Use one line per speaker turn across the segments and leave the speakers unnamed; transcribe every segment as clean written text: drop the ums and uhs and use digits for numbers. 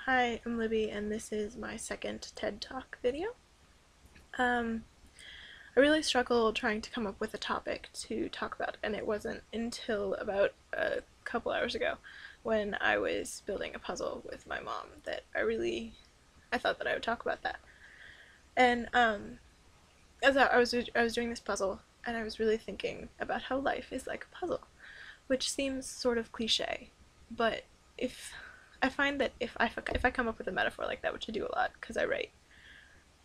Hi, I'm Libby, and this is my second TED Talk video. I really struggled trying to come up with a topic to talk about, and it wasn't until about a couple hours ago when I was building a puzzle with my mom that I thought that I would talk about that. And as I was doing this puzzle, and I was really thinking about how life is like a puzzle, which seems sort of cliche, but if I find that if I come up with a metaphor like that, which I do a lot because I write,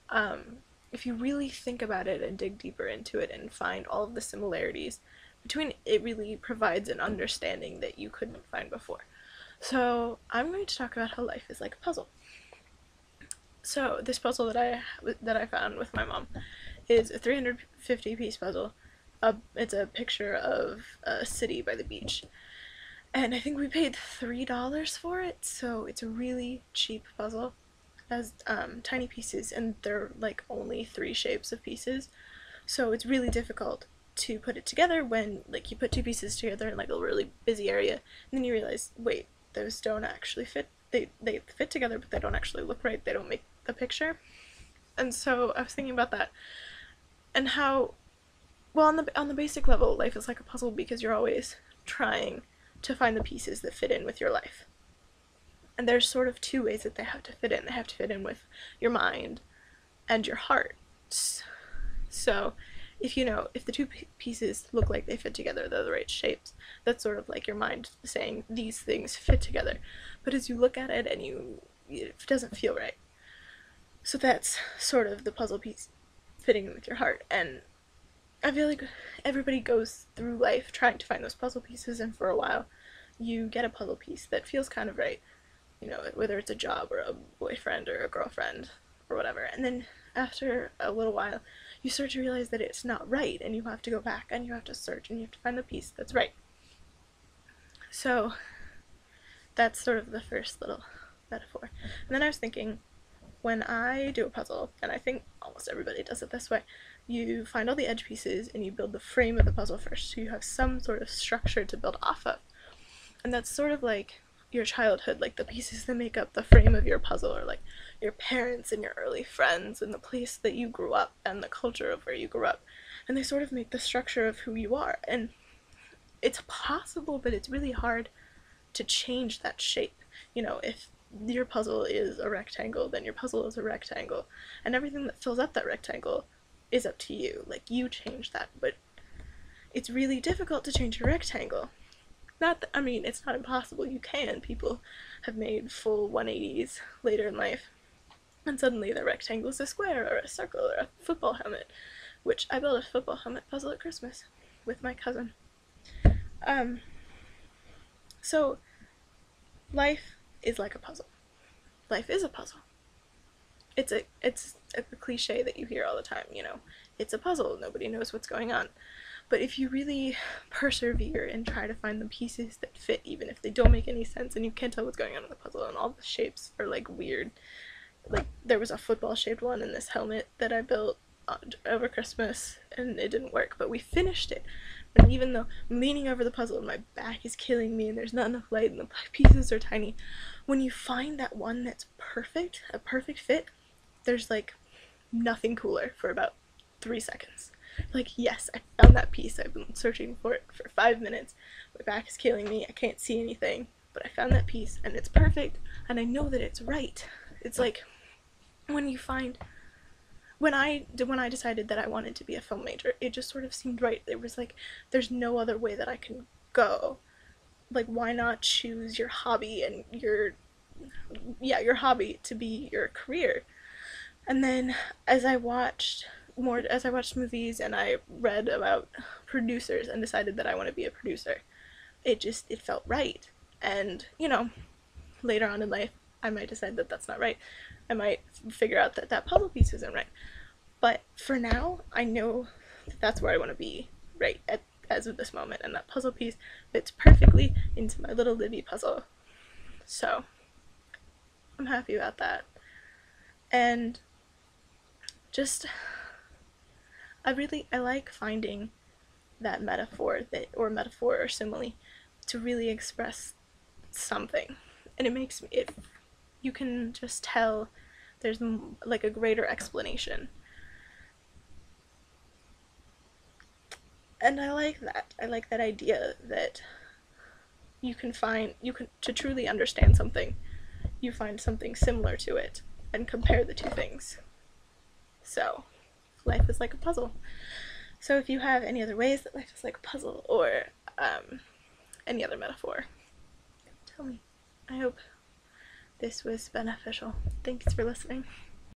um, if you really think about it and dig deeper into it and find all of the similarities between it, really provides an understanding that you couldn't find before. So I'm going to talk about how life is like a puzzle. So this puzzle that I found with my mom is a 350 piece puzzle. It's a picture of a city by the beach, and I think we paid $3 for it, so it's a really cheap puzzle. It has tiny pieces, and they're like only 3 shapes of pieces, so it's really difficult to put it together when like you put 2 pieces together in like a really busy area, and then you realize, wait, those don't actually fit. They fit together, but they don't actually look right. They don't make the picture. And so I was thinking about that and how, well, on the basic level, life is like a puzzle because you're always trying to find the pieces that fit in with your life. And there's sort of 2 ways that they have to fit in. They have to fit in with your mind and your heart. So if the 2 pieces look like they fit together, they're the right shapes, that's sort of like your mind saying these things fit together. But as you look at it and it doesn't feel right. So that's sort of the puzzle piece fitting in with your heart. And I feel like everybody goes through life trying to find those puzzle pieces, and for a while you get a puzzle piece that feels kind of right, whether it's a job or a boyfriend or a girlfriend or whatever. And then after a little while, you start to realize that it's not right, and you have to go back and you have to search and you have to find the piece that's right. So that's sort of the first little metaphor. And then I was thinking, when I do a puzzle, and I think almost everybody does it this way, you find all the edge pieces and you build the frame of the puzzle first, so you have some sort of structure to build off of. And that's sort of like your childhood, like the pieces that make up the frame of your puzzle are like your parents and your early friends and the place that you grew up and the culture of where you grew up. And they sort of make the structure of who you are. And it's possible, but it's really hard to change that shape. If your puzzle is a rectangle, then your puzzle is a rectangle, and everything that fills up that rectangle is up to you. Like, you change that, but it's really difficult to change a rectangle. It's not impossible. You can. People have made full 180s later in life, and suddenly the rectangle is a square or a circle or a football helmet, which I built a football helmet puzzle at Christmas with my cousin. So life is like a puzzle. Life is a puzzle. It's a cliche that you hear all the time, it's a puzzle, nobody knows what's going on. But if you really persevere and try to find the pieces that fit, even if they don't make any sense and you can't tell what's going on in the puzzle and all the shapes are like weird. Like, there was a football shaped one in this helmet that I built over Christmas and it didn't work, but we finished it. And even though I'm leaning over the puzzle and my back is killing me and there's not enough light and the pieces are tiny, when you find that one that's perfect, a perfect fit, there's like nothing cooler for about 3 seconds. Like, yes, I found that piece. I've been searching for it for 5 minutes. My back is killing me. I can't see anything, but I found that piece and it's perfect and I know that it's right. It's like when you find when I decided that I wanted to be a film major, it just sort of seemed right. It was like, there's no other way that I can go. Like, why not choose your hobby and your hobby to be your career? And then as I watched movies and I read about producers and decided that I want to be a producer, it felt right. And later on in life, I might decide that that's not right. I might figure out that that puzzle piece isn't right. But for now, I know that that's where I want to be as of this moment, and that puzzle piece fits perfectly into my little Libby puzzle. So I'm happy about that. And just, I like finding that metaphor or simile to really express something. And it you can just tell there's like a greater explanation. And I like that. I like that idea that to truly understand something, you find something similar to it and compare the two things. So, life is like a puzzle. So if you have any other ways that life is like a puzzle, or any other metaphor, tell me. I hope this was beneficial. Thanks for listening.